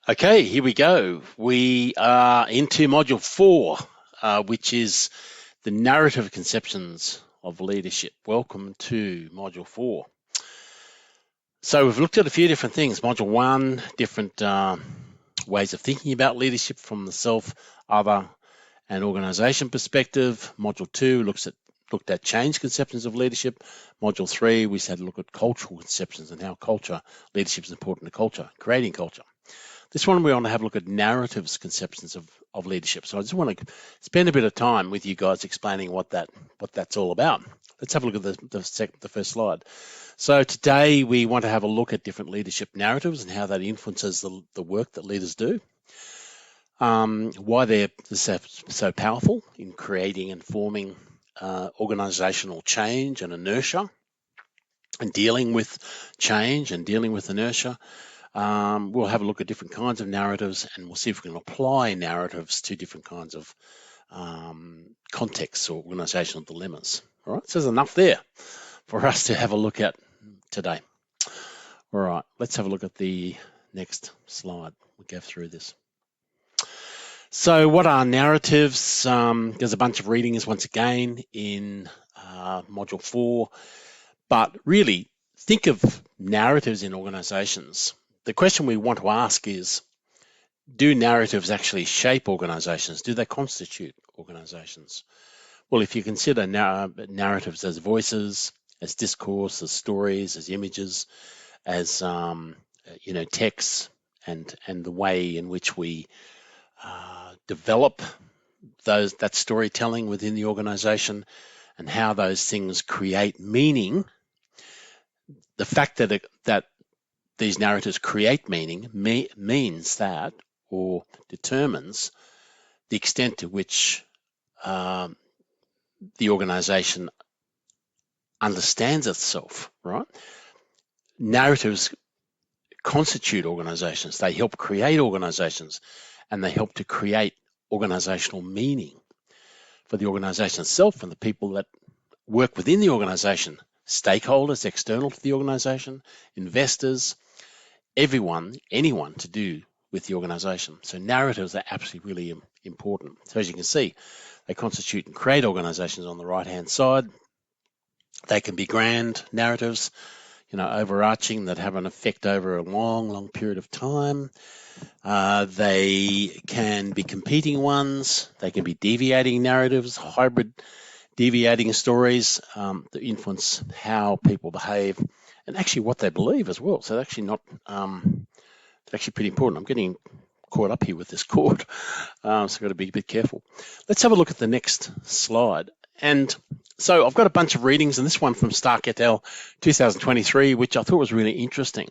Okay, here we go. We are into module 4, which is the narrative conceptions of leadership. Welcome to module 4. So we've looked at a few different things. Module 1, different ways of thinking about leadership from the self, other, and organization perspective. Module 2 looked at change conceptions of leadership. Module 3, we had a look at cultural conceptions and how leadership is important to culture, creating culture. This one we want to have a look at narratives conceptions of leadership. So I just want to spend a bit of time with you guys explaining what that's all about. Let's have a look at the first slide. So today we want to have a look at different leadership narratives and how that influences the work that leaders do. Why they're so powerful in creating and forming organizational change and inertia, and dealing with change and dealing with inertia. We'll have a look at different kinds of narratives, and we'll see if we can apply narratives to different kinds of contexts or organizational dilemmas. All right, so there's enough there for us to have a look at today. All right, let's have a look at the next slide. We'll go through this. So what are narratives? There's a bunch of readings once again in module 4, but really think of narratives in organizations. The question we want to ask is, do narratives actually shape organizations? Do they constitute organizations? Well, if you consider narratives as voices, as discourse, as stories, as images, as texts, and the way in which we develop that storytelling within the organization and how those things create meaning, the fact that these narratives create meaning means that, or determines, the extent to which the organization understands itself, right? Narratives constitute organizations. They help create organizations, and they help to create organizational meaning for the organization itself and the people that work within the organization, stakeholders external to the organization, investors, anyone to do with the organization. So narratives are absolutely really important. So as you can see, they constitute and create organizations on the right-hand side. They can be grand narratives, overarching, that have an effect over a long, long period of time. They can be competing ones. They can be deviating narratives, hybrid deviating stories that influence how people behave and actually what they believe as well. So they're actually not, it's actually pretty important. I'm getting caught up here with this cord, so I've got to be a bit careful. Let's have a look at the next slide. And so I've got a bunch of readings, and this one from Stark et al. 2023, which I thought was really interesting.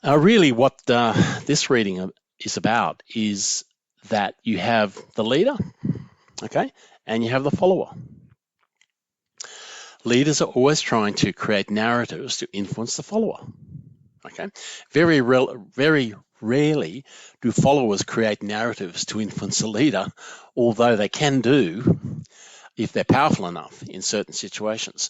Really what this reading is about is that you have the leader, okay, and you have the follower. Leaders are always trying to create narratives to influence the follower, okay? Very rarely do followers create narratives to influence the leader, although they can do if they're powerful enough in certain situations.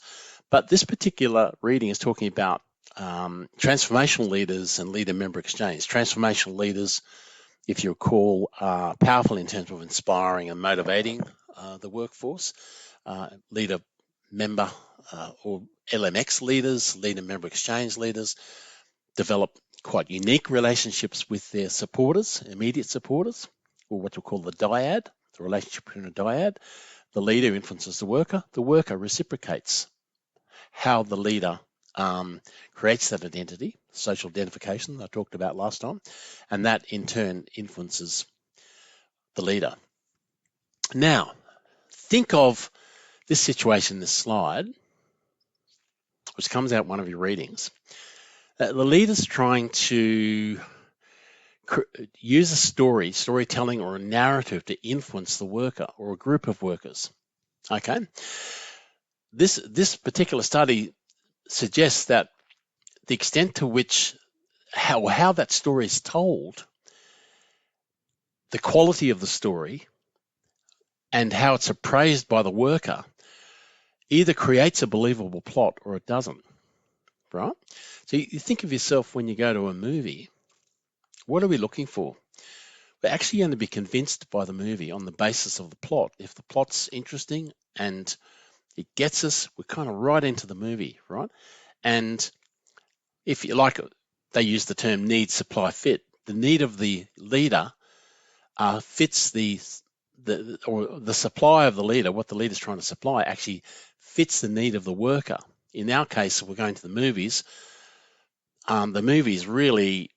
But this particular reading is talking about transformational leaders and leader-member exchange. Transformational leaders, if you recall, are powerful in terms of inspiring and motivating the workforce. Leader-member or LMX leaders, leader-member exchange leaders, develop quite unique relationships with their supporters, immediate supporters, or what we call the dyad, the relationship between a dyad. The leader influences the worker reciprocates how the leader creates that identity, social identification I talked about last time, and that in turn influences the leader. Now, think of this situation, this slide, which comes out one of your readings. The leader's trying to use a storytelling or a narrative to influence the worker or a group of workers. Okay, this particular study suggests that the extent to which how that story is told, the quality of the story, and how it's appraised by the worker either creates a believable plot or it doesn't, right? So you think of yourself when you go to a movie What are we looking for? We're actually going to be convinced by the movie on the basis of the plot. If the plot's interesting and it gets us, we're kind of right into the movie, right? And if you like, they use the term need, supply, fit. The need of the leader fits the supply of the leader. What the leader's trying to supply actually fits the need of the worker. In our case, we're going to the movies. The movie is really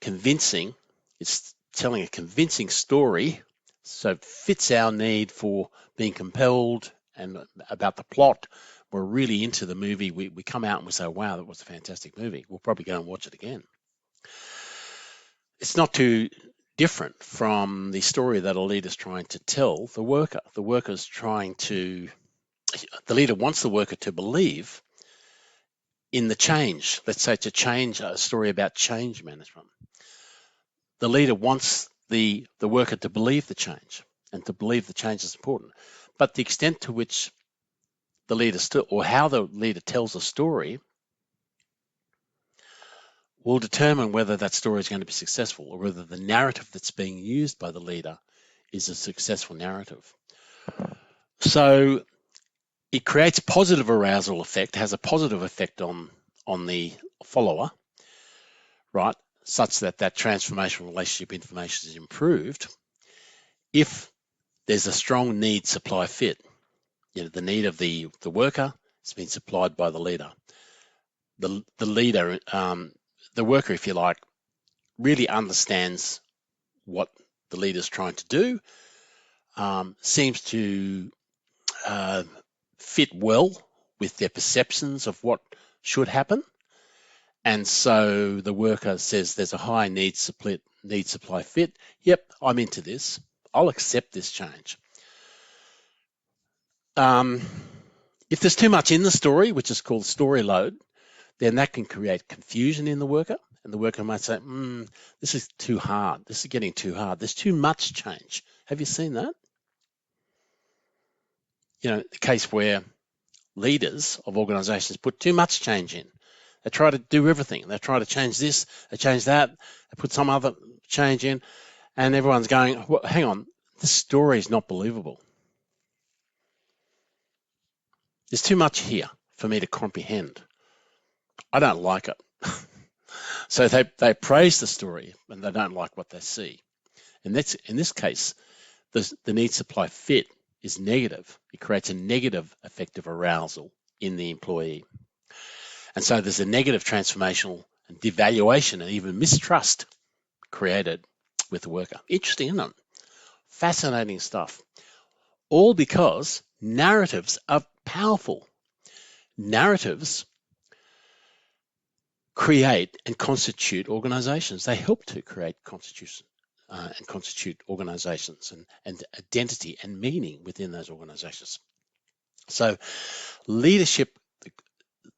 convincing. It's telling a convincing story, so it fits our need for being compelled and about the plot. We're really into the movie. We come out and we say, wow, that was a fantastic movie. We'll probably go and watch it again. It's not too different from the story that a leader's trying to tell the worker. The leader wants the worker to believe in the change. Let's say it's a story about change management. The leader wants the worker to believe the change and to believe the change is important. But the extent to which the leader or how the leader tells a story will determine whether that story is going to be successful or whether the narrative that's being used by the leader is a successful narrative. So it creates positive arousal effect, has a positive effect on the follower, right? Such that transformational relationship information is improved if there's a strong need, supply, fit. The need of the worker has been supplied by the leader. The leader, the worker, if you like, really understands what the leader's trying to do, seems to fit well with their perceptions of what should happen. And so the worker says there's a high need, supply, fit. Yep, I'm into this. I'll accept this change. If there's too much in the story, which is called story load, then that can create confusion in the worker. And the worker might say, this is too hard. This is getting too hard. There's too much change. Have you seen that? The case where leaders of organizations put too much change in. They try to do everything. They try to change this, they change that, they put some other change in, and everyone's going, well, hang on, this story is not believable. There's too much here for me to comprehend. I don't like it. So they praise the story and they don't like what they see. And that's, in this case, the need, supply, fit is negative. It creates a negative effect of arousal in the employee. And so there's a negative transformational and devaluation and even mistrust created with the worker. Interesting, isn't it? Fascinating stuff. All because narratives are powerful. Narratives create and constitute organizations. They help to create and constitute organizations and identity and meaning within those organizations. So leadership,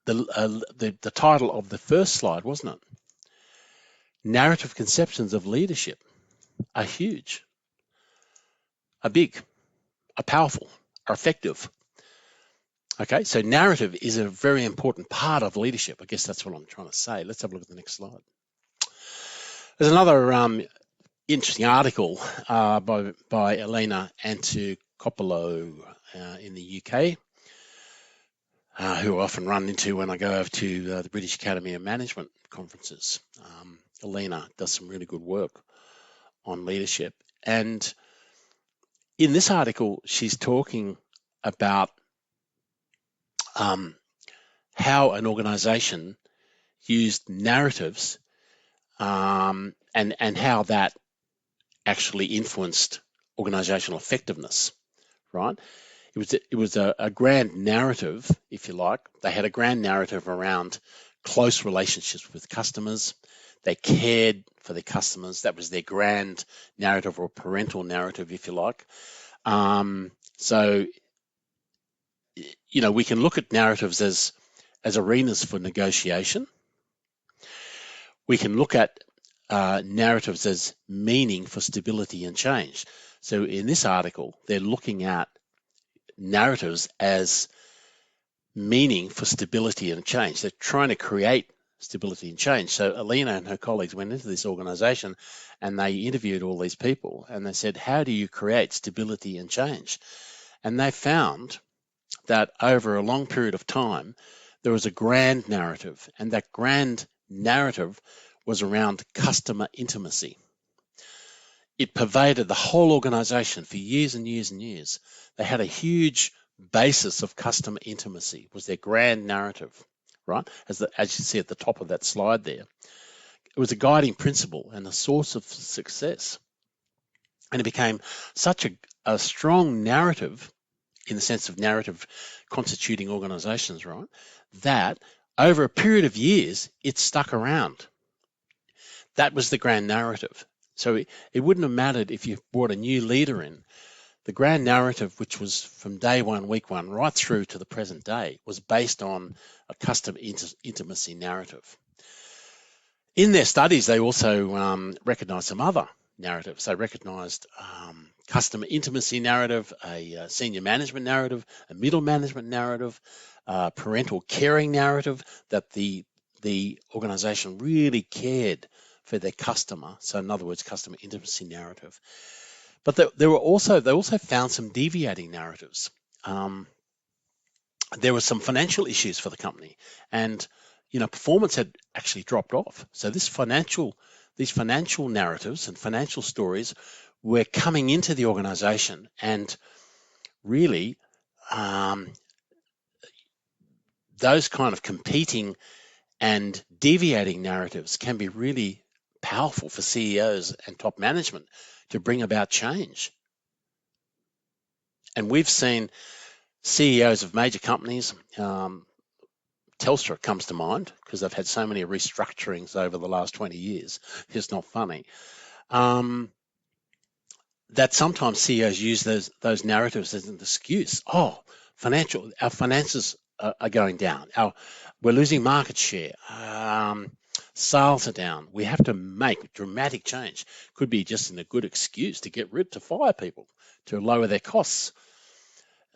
the title of the first slide, wasn't it? Narrative conceptions of leadership are huge, are big, are powerful, are effective. Okay, so narrative is a very important part of leadership. I guess that's what I'm trying to say. Let's have a look at the next slide. There's another interesting article by Elena Antokopoulou in the UK, who I often run into when I go over to the British Academy of Management conferences. Elena does some really good work on leadership. And in this article, she's talking about how an organization used narratives and how that actually influenced organizational effectiveness, right? It was a grand narrative, if you like. They had a grand narrative around close relationships with customers. They cared for their customers. That was their grand narrative, or parental narrative, if you like. So, we can look at narratives as arenas for negotiation. We can look at narratives as meaning for stability and change. So in this article, they're looking at narratives as meaning for stability and change. They're trying to create stability and change. So Alina and her colleagues went into this organization and they interviewed all these people and they said, how do you create stability and change? And they found that over a long period of time, there was a grand narrative, and that grand narrative was around customer intimacy. It pervaded the whole organization for years and years and years. They had a huge basis of customer intimacy, was their grand narrative, right? As you see at the top of that slide there. It was a guiding principle and a source of success. And it became such a strong narrative, in the sense of narrative constituting organizations, right, that over a period of years, it stuck around. That was the grand narrative. So it wouldn't have mattered if you brought a new leader in. The grand narrative, which was from day one, week one, right through to the present day, was based on a customer intimacy narrative. In their studies, they also recognized some other narratives. They recognized customer intimacy narrative, a senior management narrative, a middle management narrative, parental caring narrative, that the organization really cared for their customer. So in other words, customer intimacy narrative. But they also found some deviating narratives. There were some financial issues for the company, and performance had actually dropped off. So these financial narratives and financial stories were coming into the organization, and really those kind of competing and deviating narratives can be really powerful for CEOs and top management to bring about change. And we've seen CEOs of major companies, Telstra comes to mind because they've had so many restructurings over the last 20 years. It's not funny. That sometimes CEOs use those narratives as an excuse. Oh, our finances are going down. We're losing market share. Sales are down. We have to make dramatic change. Could be just a good excuse to fire people, to lower their costs.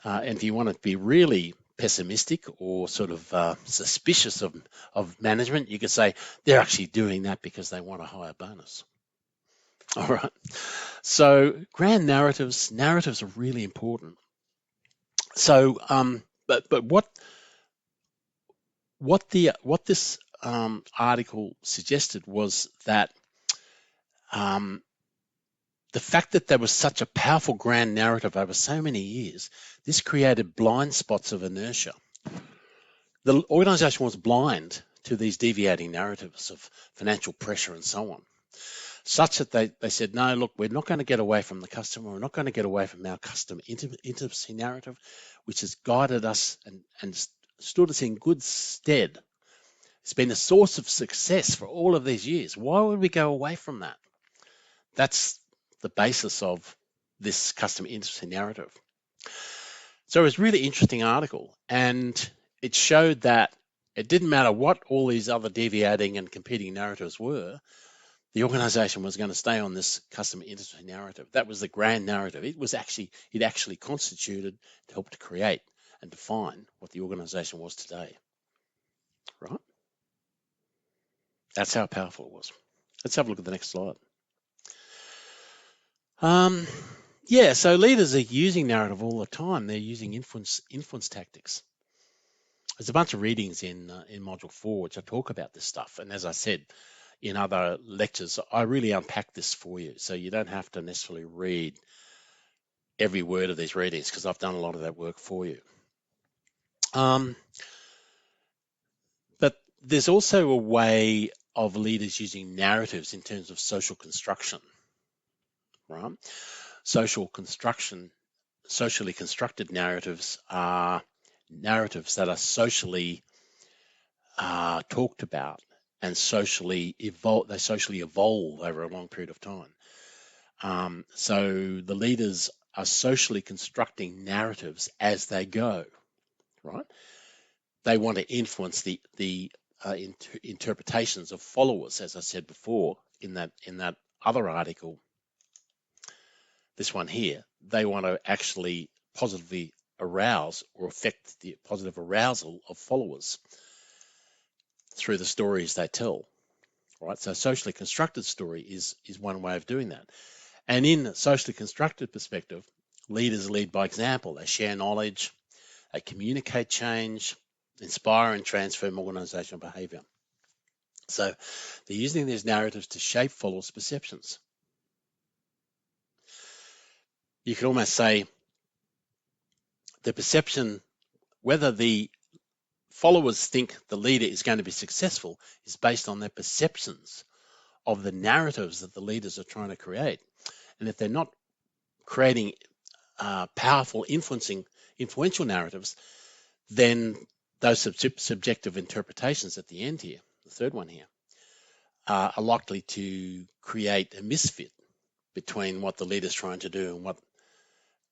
And if you want to be really pessimistic or sort of suspicious of management, you could say they're actually doing that because they want a higher bonus. All right. So grand narratives are really important. So, but what this article suggested was that the fact that there was such a powerful grand narrative over so many years, this created blind spots of inertia. The organization was blind to these deviating narratives of financial pressure and so on, such that they said, no, look, we're not going to get away from the customer. We're not going to get away from our customer intimacy narrative, which has guided us and stood us in good stead. It's been a source of success for all of these years. Why would we go away from that? That's the basis of this customer intimacy narrative. So it was a really interesting article, and it showed that it didn't matter what all these other deviating and competing narratives were, the organization was going to stay on this customer intimacy narrative. That was the grand narrative. It actually constituted to help to create and define what the organization was today. Right? That's how powerful it was. Let's have a look at the next slide. So leaders are using narrative all the time. They're using influence tactics. There's a bunch of readings in Module 4 which I talk about this stuff. And as I said in other lectures, I really unpack this for you. So you don't have to necessarily read every word of these readings because I've done a lot of that work for you. But there's also a way of leaders using narratives in terms of social construction, right? Socially constructed narratives are narratives that are socially talked about and socially evolve over a long period of time. So the leaders are socially constructing narratives as they go, right? They want to influence the interpretations of followers, as I said before in that other article. This one here, they want to actually positively arouse or affect the positive arousal of followers. through the stories they tell, right? So socially constructed story is one way of doing that. And in a socially constructed perspective, leaders lead by example. They share knowledge, they communicate change, inspire and transform organizational behavior. So they're using these narratives to shape followers' perceptions. You could almost say the perception, whether the followers think the leader is going to be successful, is based on their perceptions of the narratives that the leaders are trying to create. And if they're not creating powerful, influential narratives, then those subjective interpretations at the end here, the third one here, are likely to create a misfit between what the leader's trying to do and what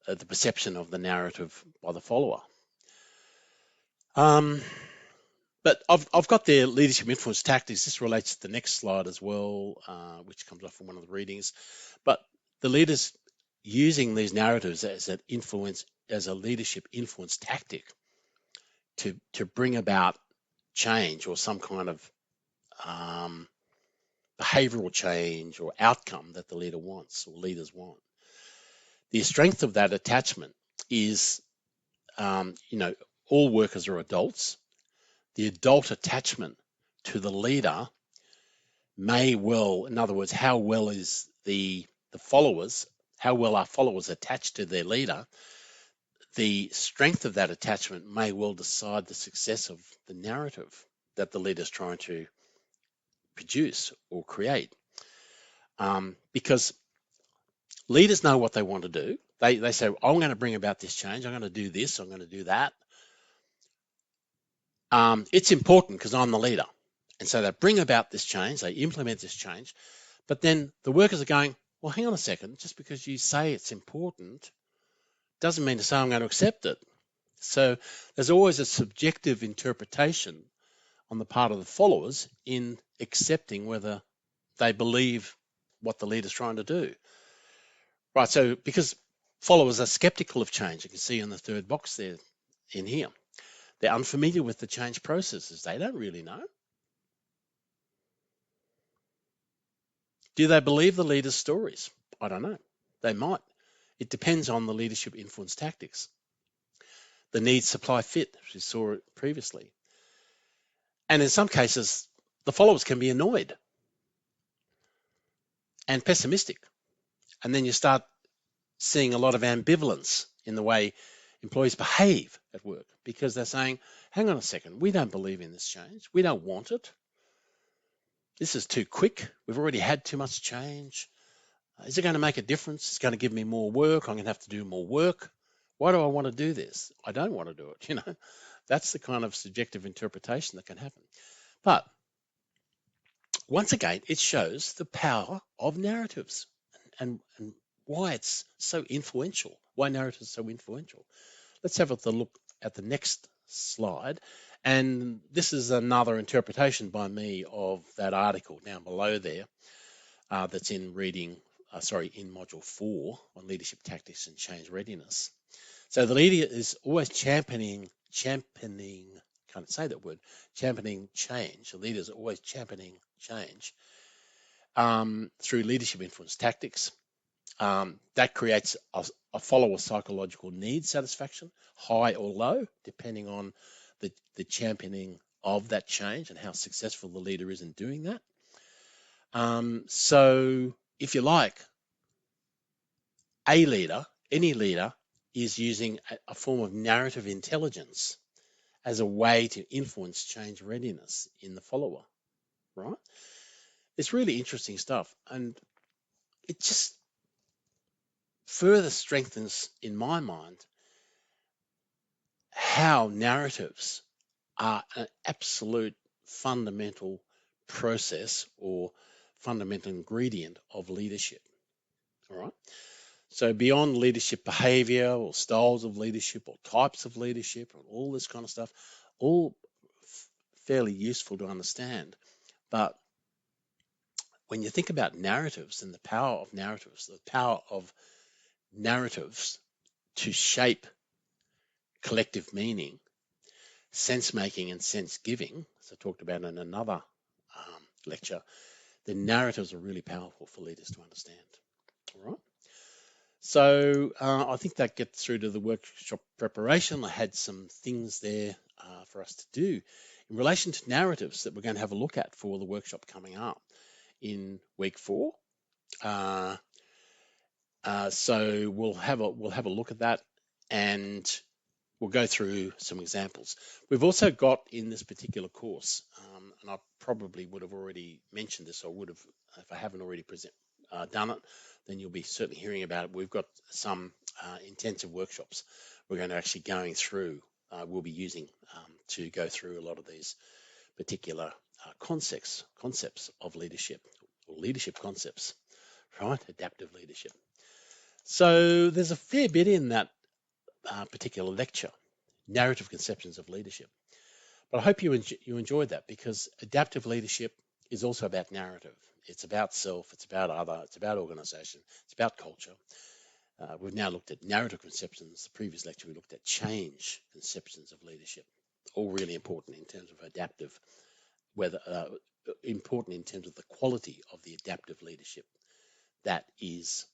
the perception of the narrative by the follower. But I've got their leadership influence tactics. This relates to the next slide as well, which comes off from one of the readings. But the leaders using these narratives as a leadership influence tactic to bring about change or some kind of behavioral change or outcome that the leader wants or leaders want. The strength of that attachment is, all workers are adults. The adult attachment to the leader may well, in other words, how well is the followers, how well are followers attached to their leader? The strength of that attachment may well decide the success of the narrative that the leader is trying to produce or create. Because leaders know what they want to do. They say, I'm going to bring about this change. I'm going to do this. I'm going to do that. It's important because I'm the leader. And so they bring about this change. They implement this change. But then the workers are going, well, hang on a second. Just because you say it's important doesn't mean to say I'm going to accept it. So there's always a subjective interpretation on the part of the followers in accepting whether they believe what the leader's trying to do. Right, so because followers are skeptical of change, you can see in the third box there in here. They're unfamiliar with the change processes. They don't really know. Do they believe the leader's stories? I don't know. They might. It depends on the leadership influence tactics. The need, supply, fit, as we saw it previously. And in some cases, the followers can be annoyed and pessimistic. And then you start seeing a lot of ambivalence in the way employees behave at work because they're saying, hang on a second, we don't believe in this change. We don't want it. This is too quick. We've already had too much change. Is it going to make a difference? It's going to give me more work. I'm going to have to do more work. Why do I want to do this? I don't want to do it. That's the kind of subjective interpretation that can happen. But once again, it shows the power of narratives and why it's so influential, why narratives are so influential. Let's have a look at the next slide. And this is another interpretation by me of that article down below there that's in in module 4 on leadership tactics and change readiness. So the leader is always championing, can't say that word, championing change. The leaders are always championing change through leadership influence tactics. That creates a follower psychological need satisfaction, high or low, depending on the championing of that change and how successful the leader is in doing that. So if you like, any leader is using a form of narrative intelligence as a way to influence change readiness in the follower, right? It's really interesting stuff. And it just further strengthens, in my mind, how narratives are an absolute fundamental process or fundamental ingredient of leadership, all right? So beyond leadership behavior or styles of leadership or types of leadership and all this kind of stuff, all fairly useful to understand. But when you think about narratives and the power of narratives to shape collective meaning, sense making and sense giving, as I talked about in another lecture, the narratives are really powerful for leaders to understand. All right. So I think that gets through to the workshop preparation. I had some things there for us to do in relation to narratives that we're going to have a look at for the workshop coming up in week 4. So we'll have a look at that, and we'll go through some examples. We've also got in this particular course, and I probably would have already mentioned this, or would have, if I haven't already done it, then you'll be certainly hearing about it. We've got some intensive workshops we're going to actually going through, we'll be using to go through a lot of these particular concepts of leadership, or leadership concepts, right? Adaptive leadership. So there's a fair bit in that particular lecture, narrative conceptions of leadership. But I hope you enjoyed that, because adaptive leadership is also about narrative. It's about self, it's about other, it's about organization, it's about culture. We've now looked at narrative conceptions. The previous lecture we looked at change conceptions of leadership, all really important in terms of adaptive, important in terms of the quality of the adaptive leadership that is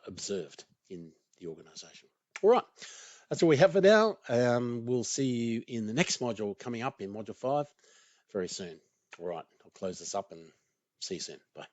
observed in the organization. All right, that's all we have for now. We'll see you in the next module coming up in module 5 very soon. All right, I'll close this up and see you soon. Bye.